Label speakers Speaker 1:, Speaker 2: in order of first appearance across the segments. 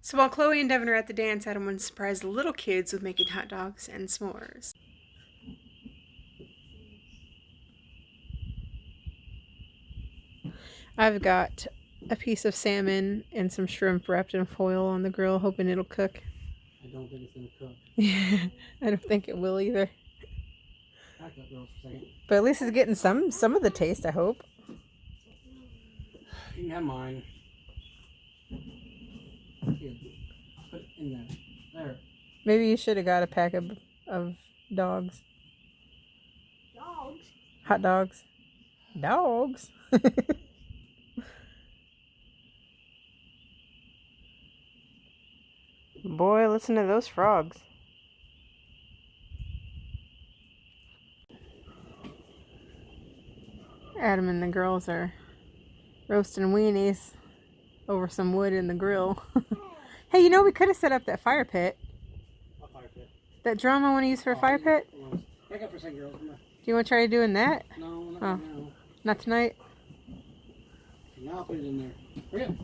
Speaker 1: So while Chloe and Devin are at the dance, Adam wanted to surprise the little kids with making hot dogs and s'mores. I've got a piece of salmon and some shrimp wrapped in foil on the grill, hoping it'll cook.
Speaker 2: I don't think it's gonna cook.
Speaker 1: Yeah, I don't think it will either.
Speaker 2: Back up, girls, for a second.
Speaker 1: But at least it's getting some of the taste, I hope.
Speaker 2: You can have mine. Here, put it in there. There.
Speaker 1: Maybe you should have got a pack of dogs.
Speaker 3: Dogs?
Speaker 1: Hot dogs. Dogs. Boy, listen to those frogs. Adam and the girls are roasting weenies over some wood in the grill. Hey, you know, we could have set up that fire pit.
Speaker 2: What fire pit?
Speaker 1: That drum I want to use for a fire pit.
Speaker 2: Back up for a second, girls. Come on.
Speaker 1: Do you want to try doing that?
Speaker 2: No, not
Speaker 1: Oh.
Speaker 2: right now.
Speaker 1: Not tonight?
Speaker 2: Now I'll put it in there. Hurry up.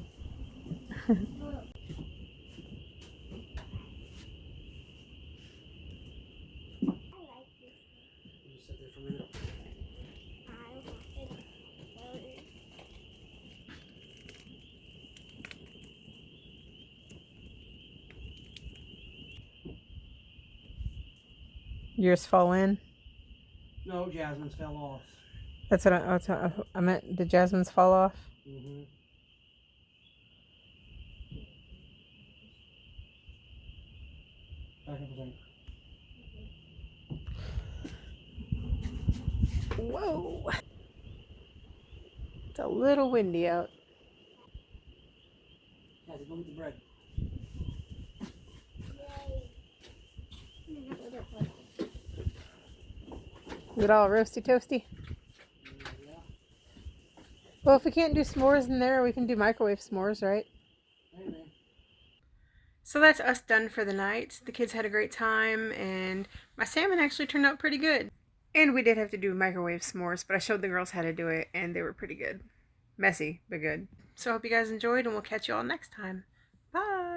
Speaker 2: Just sit there for a minute.
Speaker 1: Yours fall in?
Speaker 2: No, Jasmine's fell off.
Speaker 1: That's what I meant. Did Jasmine's fall off?
Speaker 2: Mm-hmm. Back up a second.
Speaker 1: Whoa! It's a little windy out.
Speaker 2: Cassie, go get the bread.
Speaker 1: Is it all roasty toasty?
Speaker 2: Yeah.
Speaker 1: Well, if we can't do s'mores in there, we can do microwave s'mores, right?
Speaker 2: Hey, man. So
Speaker 1: that's us done for the night. The kids had a great time, and my salmon actually turned out pretty good. And we did have to do microwave s'mores, but I showed the girls how to do it, and they were pretty good. Messy, but good. So I hope you guys enjoyed, and we'll catch you all next time. Bye!